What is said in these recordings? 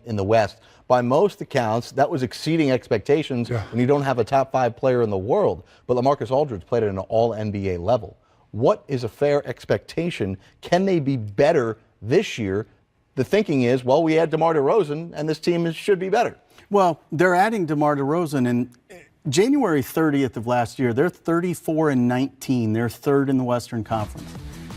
in the West. By most accounts, that was exceeding expectations when you don't have a top 5 player in the world. But LaMarcus Aldridge played at an all-NBA level. What is a fair expectation? Can they be better this year? The thinking is, well, we add DeMar DeRozan, and this team should be better. Well, they're adding DeMar DeRozan, and January 30th of last year, they're 34-19. They're third in the Western Conference.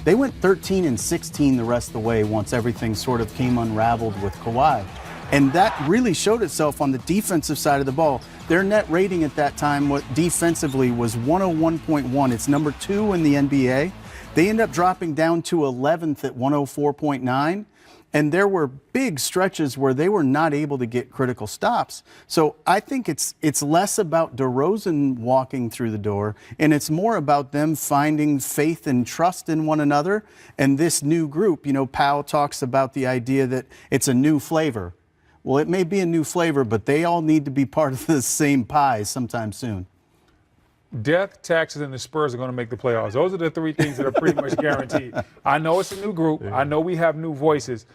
They went 13-16 the rest of the way once everything sort of came unraveled with Kawhi. And that really showed itself on the defensive side of the ball. Their net rating at that time defensively was 101.1. It's number 2 in the NBA. They end up dropping down to 11th at 104.9. And there were big stretches where they were not able to get critical stops. So I think it's less about DeRozan walking through the door, and it's more about them finding faith and trust in one another and this new group. You know, Powell talks about the idea that it's a new flavor. Well, it may be a new flavor, but they all need to be part of the same pie sometime soon. Death, taxes, and the Spurs are going to make the playoffs. Those are the 3 things that are pretty much guaranteed. I know it's a new group. I know we have new voices.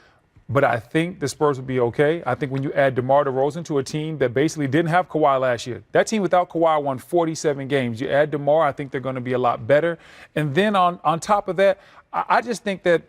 But I think the Spurs will be okay. I think when you add DeMar DeRozan to a team that basically didn't have Kawhi last year, that team without Kawhi won 47 games. You add DeMar, I think they're going to be a lot better. And then on top of that, I just think that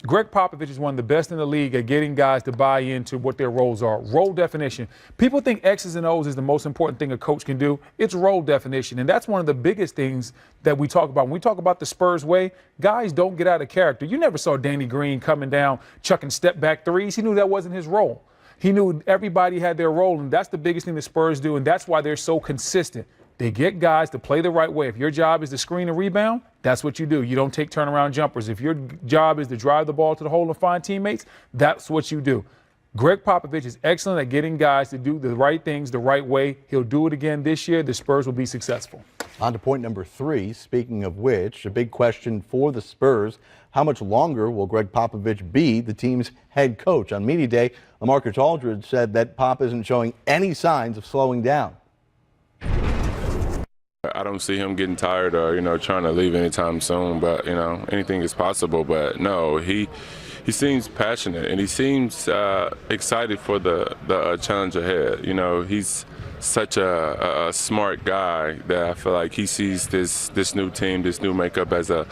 Greg Popovich is one of the best in the league at getting guys to buy into what their roles are. Role definition. People think X's and O's is the most important thing a coach can do. It's role definition. And that's one of the biggest things that we talk about. When we talk about the Spurs way, guys don't get out of character. You never saw Danny Green coming down, chucking step back threes. He knew that wasn't his role. He knew everybody had their role, and that's the biggest thing the Spurs do, and that's why they're so consistent. They get guys to play the right way. If your job is to screen and rebound, that's what you do. You don't take turnaround jumpers. If your job is to drive the ball to the hole and find teammates, that's what you do. Greg Popovich is excellent at getting guys to do the right things the right way. He'll do it again this year. The Spurs will be successful. On to point number 3, speaking of which, a big question for the Spurs. How much longer will Greg Popovich be the team's head coach? On Media Day, LaMarcus Aldridge said that Pop isn't showing any signs of slowing down. I don't see him getting tired or, trying to leave anytime soon, but, anything is possible. But no, he seems passionate and he seems excited for the challenge ahead. He's such a smart guy that I feel like he sees this new team, this new makeup as a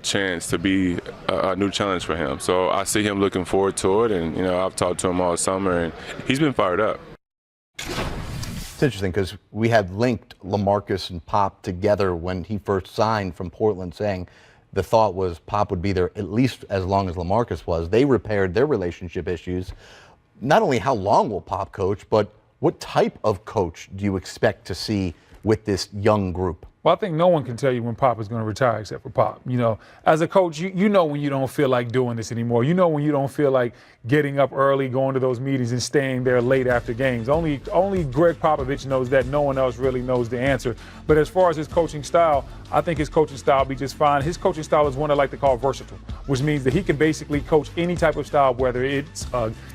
chance to be a new challenge for him. So I see him looking forward to it, and, I've talked to him all summer, and he's been fired up. It's interesting because we had linked LaMarcus and Pop together when he first signed from Portland, saying the thought was Pop would be there at least as long as LaMarcus was. They repaired their relationship issues. Not only how long will Pop coach, but what type of coach do you expect to see with this young group? Well, I think no one can tell you when Pop is going to retire except for Pop. As a coach, you know when you don't feel like doing this anymore. You know when you don't feel like getting up early, going to those meetings, and staying there late after games. Only Greg Popovich knows that. No one else really knows the answer. But as far as his coaching style, I think his coaching style will be just fine. His coaching style is one I like to call versatile, which means that he can basically coach any type of style, whether it's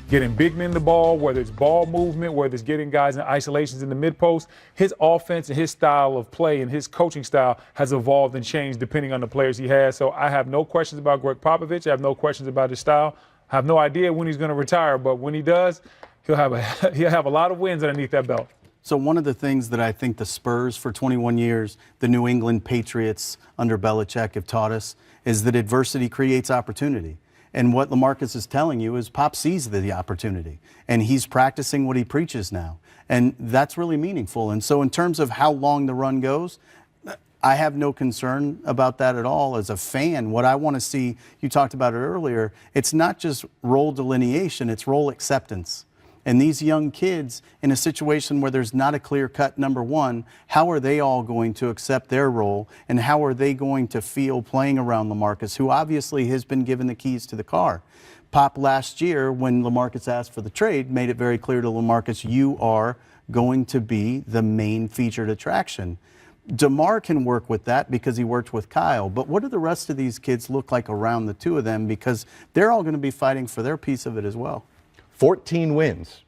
getting big men the ball, whether it's ball movement, whether it's getting guys in isolations in the mid-post. His offense and his style of play and his coaching style has evolved and changed depending on the players he has. So I have no questions about Greg Popovich. I have no questions about his style. I have no idea when he's going to retire, but when he does, he'll have a lot of wins underneath that belt. So one of the things that I think the Spurs for 21 years, the New England Patriots under Belichick have taught us is that adversity creates opportunity. And what LaMarcus is telling you is Pop sees the opportunity, and he's practicing what he preaches now. And that's really meaningful. And so in terms of how long the run goes, I have no concern about that at all. As a fan, what I want to see, you talked about it earlier, it's not just role delineation, it's role acceptance. And these young kids, in a situation where there's not a clear-cut number one, how are they all going to accept their role, and how are they going to feel playing around LaMarcus, who obviously has been given the keys to the car? Pop last year, when LaMarcus asked for the trade, made it very clear to LaMarcus, you are going to be the main featured attraction. DeMar can work with that because he worked with Kyle, but what do the rest of these kids look like around the two of them? Because they're all going to be fighting for their piece of it as well. 14 wins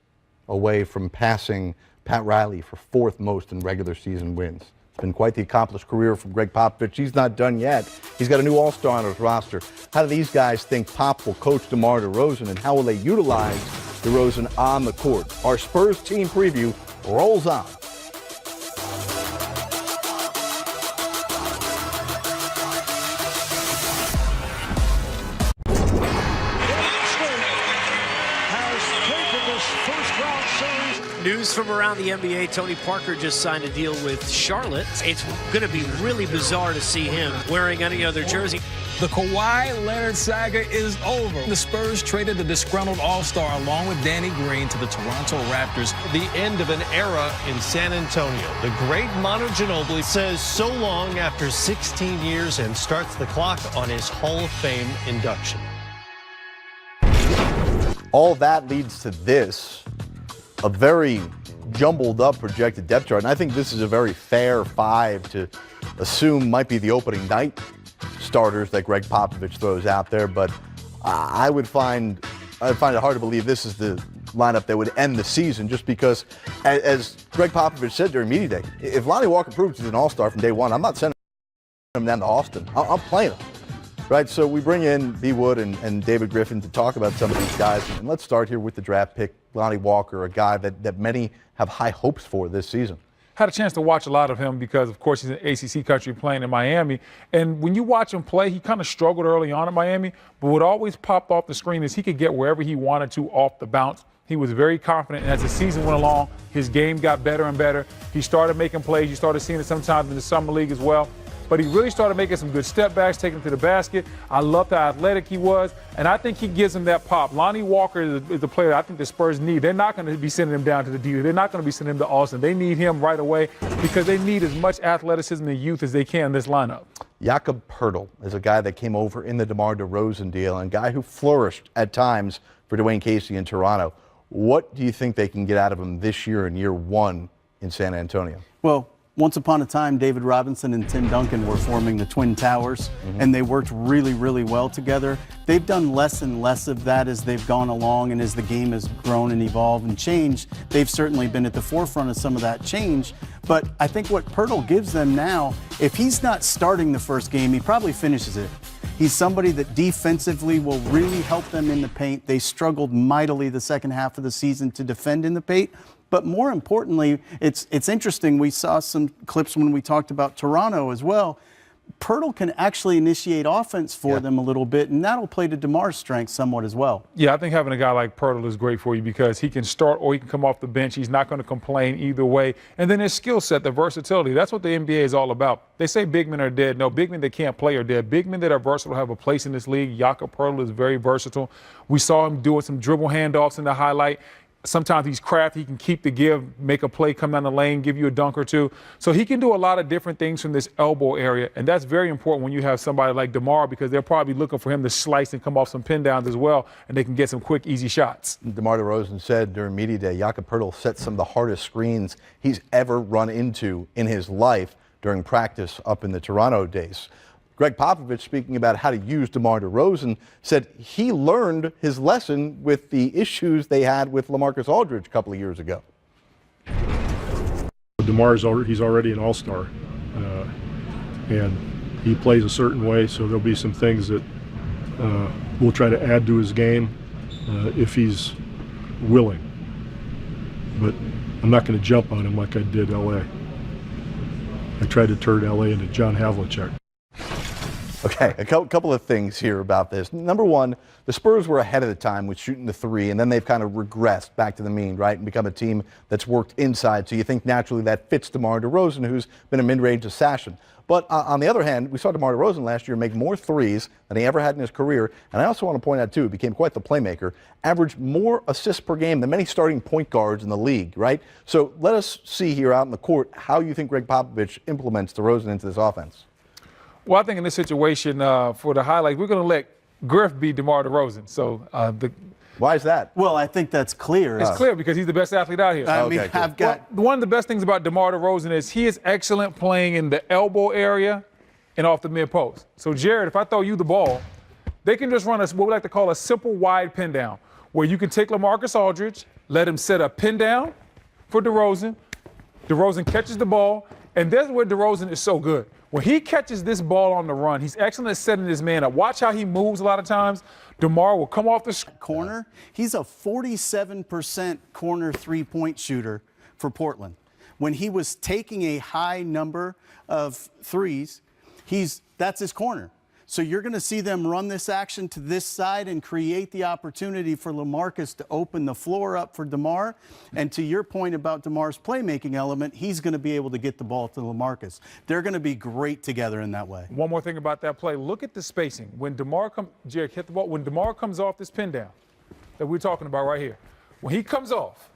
away from passing Pat Riley for 4th most in regular season wins. It's been quite the accomplished career from Greg Popovich. He's not done yet. He's got a new all-star on his roster. How do these guys think Pop will coach DeMar DeRozan, and how will they utilize DeRozan on the court. Our Spurs team preview rolls on. News from around the NBA, Tony Parker just signed a deal with Charlotte. It's going to be really bizarre to see him wearing any other jersey. The Kawhi Leonard saga is over. The Spurs traded the disgruntled All-Star along with Danny Green to the Toronto Raptors. The end of an era in San Antonio. The great Manu Ginobili says so long after 16 years and starts the clock on his Hall of Fame induction. All that leads to this, a very jumbled up projected depth chart. And I think this is a very fair 5 to assume might be the opening night starters that Greg Popovich throws out there. But I'd find it hard to believe this is the lineup that would end the season, just because, as Greg Popovich said during media day, if Lonnie Walker proves he's an all-star from day one, I'm not sending him down to Austin. I'm playing him. Right, so we bring in B. Wood and David Griffin to talk about some of these guys. And let's start here with the draft pick, Lonnie Walker, a guy that many have high hopes for this season. Had a chance to watch a lot of him because, of course, he's an ACC country playing in Miami. And when you watch him play, he kind of struggled early on in Miami. But what always popped off the screen is he could get wherever he wanted to off the bounce. He was very confident, and as the season went along, his game got better and better. He started making plays. You started seeing it sometimes in the summer league as well. But he really started making some good step backs, taking him to the basket. I loved how athletic he was, and I think he gives him that pop. Lonnie Walker is the player I think the Spurs need. They're not going to be sending him down to the D. They're not going to be sending him to Austin. They need him right away because they need as much athleticism and youth as they can in this lineup. Jakob Poeltl is a guy that came over in the DeMar DeRozan deal and a guy who flourished at times for Dwayne Casey in Toronto. What do you think they can get out of him this year in year one in San Antonio? Well, once upon a time, David Robinson and Tim Duncan were forming the Twin Towers, and they worked really, really well together. They've done less and less of that as they've gone along, and as the game has grown and evolved and changed, they've certainly been at the forefront of some of that change. But I think what Poeltl gives them now, if he's not starting the first game, he probably finishes it. He's somebody that defensively will really help them in the paint. They struggled mightily the second half of the season to defend in the paint. But more importantly, it's interesting. We saw some clips when we talked about Toronto as well. Poeltl can actually initiate offense for them a little bit, and that'll play to DeMar's strength somewhat as well. Yeah, I think having a guy like Poeltl is great for you because he can start or he can come off the bench. He's not going to complain either way. And then his skill set, the versatility, that's what the NBA is all about. They say big men are dead. No, big men that can't play are dead. Big men that are versatile have a place in this league. Jakob Poeltl is very versatile. We saw him doing some dribble handoffs in the highlight. Sometimes he's crafty. He can keep the give, make a play, come down the lane, give you a dunk or two. So he can do a lot of different things from this elbow area, and that's very important when you have somebody like DeMar because they're probably looking for him to slice and come off some pin downs as well, and they can get some quick, easy shots. DeMar DeRozan said during media day, Jakob Poeltl set some of the hardest screens he's ever run into in his life during practice up in the Toronto days. Greg Popovich, speaking about how to use DeMar DeRozan, said he learned his lesson with the issues they had with LaMarcus Aldridge a couple of years ago. He's already an all-star, and he plays a certain way, so there'll be some things that we'll try to add to his game if he's willing. But I'm not going to jump on him like I did L.A. I tried to turn L.A. into John Havlicek. Okay, a couple of things here about this. Number one, the Spurs were ahead of the time with shooting the three, and then they've kind of regressed back to the mean, right, and become a team that's worked inside. So you think naturally that fits DeMar DeRozan, who's been a mid-range assassin. But on the other hand, we saw DeMar DeRozan last year make more threes than he ever had in his career. And I also want to point out, too, he became quite the playmaker, averaged more assists per game than many starting point guards in the league, right? So let us see here out in the court how you think Greg Popovich implements DeRozan into this offense. Well, I think in this situation, for the highlight, we're going to let Griff be DeMar DeRozan. So why is that? Well, I think that's clear. It's clear because he's the best athlete out here. I mean, I've got one of the best things about DeMar DeRozan is he is excellent playing in the elbow area and off the mid post. So, Jared, if I throw you the ball, they can just run what we like to call a simple wide pin down, where you can take LaMarcus Aldridge, let him set a pin down for DeRozan. DeRozan catches the ball, And that's where DeRozan is so good. When he catches this ball on the run, he's excellent at setting his man up. Watch how he moves a lot of times. DeMar will come off the corner. He's a 47% corner three-point shooter for Portland. When he was taking a high number of threes, that's his corner. So you're going to see them run this action to this side and create the opportunity for LaMarcus to open the floor up for DeMar. And to your point about DeMar's playmaking element, he's going to be able to get the ball to LaMarcus. They're going to be great together in that way. One more thing about that play. Look at the spacing. When DeMar Jerick hit the ball, when DeMar comes off this pin down that we're talking about right here, when he comes off,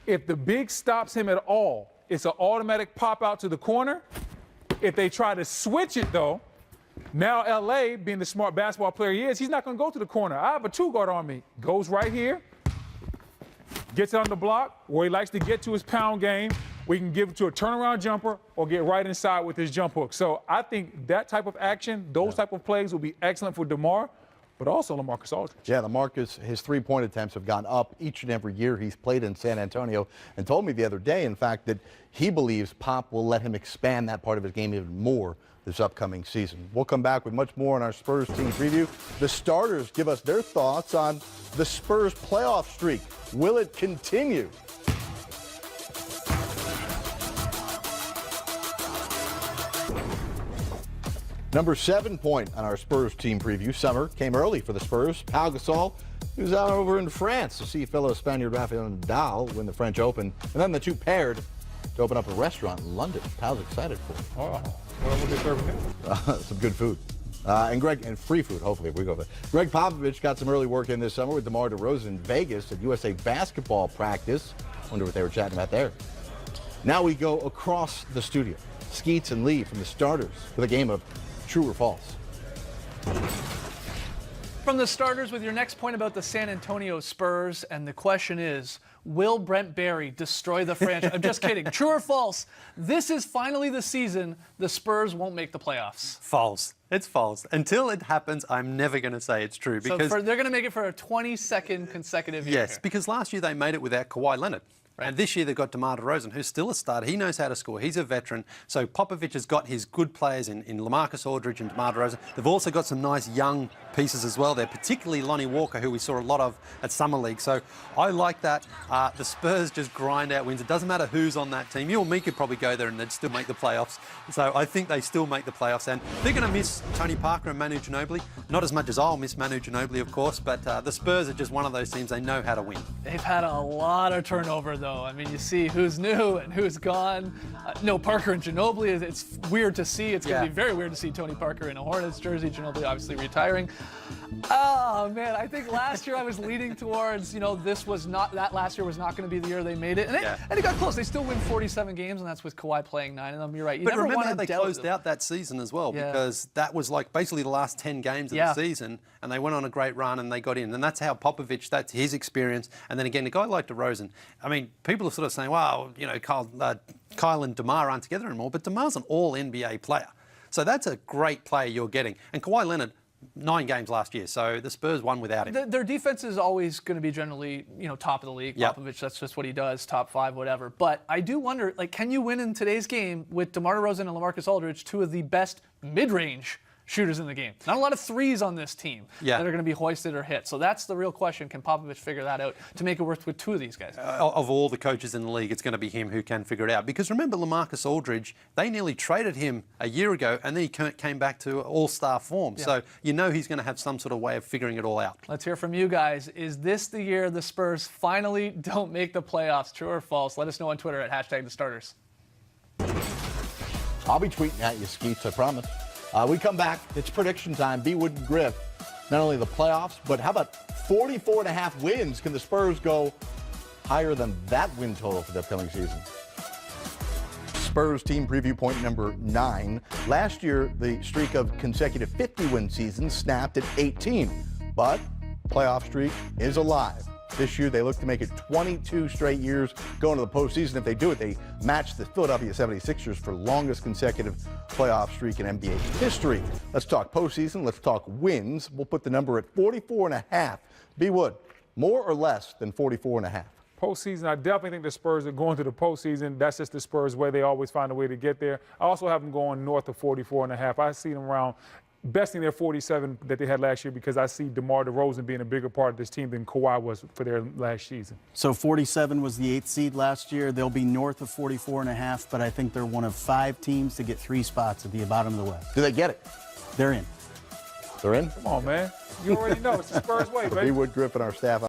if the big stops him at all, it's an automatic pop out to the corner. If they try to switch it, though, now L.A., being the smart basketball player he is, he's not going to go to the corner. I have a two-guard on me. Goes right here, gets it on the block, where he likes to get to his pound game. We can give it to a turnaround jumper or get right inside with his jump hook. So I think that type of action, those type of plays will be excellent for DeMar, but also LaMarcus Aldridge. Yeah, LaMarcus, his three-point attempts have gone up each and every year he's played in San Antonio, and told me the other day, in fact, that he believes Pop will let him expand that part of his game even more this upcoming season. We'll come back with much more on our Spurs team preview. The starters give us their thoughts on the Spurs playoff streak. Will it continue? Number 7 point on our Spurs team preview. Summer came early for the Spurs. Pau Gasol, who's out over in France to see fellow Spaniard Rafael Nadal win the French Open. And then the two paired to open up a restaurant in London. Pau's excited for it. Oh, what will they serve him? Some good food. And free food, hopefully, if we go there. Greg Popovich got some early work in this summer with DeMar DeRozan in Vegas at USA basketball practice. Wonder what they were chatting about there. Now we go across the studio. Skeets and Lee from the starters for the game of True or False. From the starters with your next point about the San Antonio Spurs, and the question is, will Brent Barry destroy the franchise? I'm just kidding. True or false? This is finally the season the Spurs won't make the playoffs. False. It's false. Until it happens, I'm never going to say it's true. Because they're going to make it for a 22nd consecutive year. Yes, because last year they made it without Kawhi Leonard. Right. And this year they've got DeMar DeRozan, who's still a starter. He knows how to score. He's a veteran. So Popovich has got his good players in LaMarcus Aldridge and DeMar DeRozan. They've also got some nice young pieces as well there, particularly Lonnie Walker, who we saw a lot of at Summer League. So I like that. The Spurs just grind out wins. It doesn't matter who's on that team. You or me could probably go there and they'd still make the playoffs. So I think they still make the playoffs. And they're going to miss Tony Parker and Manu Ginobili. Not as much as I'll miss Manu Ginobili, of course, but the Spurs are just one of those teams. They know how to win. They've had a lot of turnover, though. I mean, you see who's new and who's gone. No Parker and Ginobili. It's weird to see. It's going to be very weird to see Tony Parker in a Hornets jersey. Ginobili obviously retiring. Oh, man, I think last year I was leaning towards, that last year was not going to be the year they made it. And it got close. They still win 47 games, and that's with Kawhi playing 9 of them. You're right. But remember how they closed out that season as well, because that was like basically the last 10 games of the season, and they went on a great run and they got in. And that's how Popovich, that's his experience. And then again, a guy like DeRozan, I mean, people are sort of saying, wow, Kyle and DeMar aren't together anymore, but DeMar's an all-NBA player. So that's a great player you're getting. And Kawhi Leonard, 9 games last year, so the Spurs won without him. Their defense is always going to be generally, top of the league. Popovich, that's just what he does, top 5, whatever. But I do wonder, can you win in today's game with DeMar DeRozan and LaMarcus Aldridge, two of the best mid-range shooters in the game? Not a lot of threes on this team that are going to be hoisted or hit. So that's the real question. Can Popovich figure that out to make it work with two of these guys? Of all the coaches in the league, it's going to be him who can figure it out. Because remember LaMarcus Aldridge, they nearly traded him a year ago, and then he came back to all-star form. Yeah. So he's going to have some sort of way of figuring it all out. Let's hear from you guys. Is this the year the Spurs finally don't make the playoffs? True or false? Let us know on Twitter at #TheStarters. I'll be tweeting at you, Skeets, I promise. We come back. It's prediction time. B. Wood and Griff. Not only the playoffs, but how about 44.5 wins? Can the Spurs go higher than that win total for the upcoming season? Spurs team preview point number 9. Last year, the streak of consecutive 50-win seasons snapped at 18. But playoff streak is alive. This year, they look to make it 22 straight years going to the postseason. If they do it, they match the Philadelphia 76ers for longest consecutive playoff streak in NBA history. Let's talk postseason. Let's talk wins. We'll put the number at 44.5. B. Wood, more or less than 44.5? Postseason, I definitely think the Spurs are going to the postseason. That's just the Spurs way. They always find a way to get there. I also have them going north of 44.5. I see them around besting their 47 that they had last year because I see DeMar DeRozan being a bigger part of this team than Kawhi was for their last season. So 47 was the 8th seed last year. They'll be north of 44.5, but I think they're one of 5 teams to get 3 spots at the bottom of the West. Do they get it? They're in. They're in? Come on, man. You already know. It's the Spurs way, baby. B. Wood Griffin, our staff.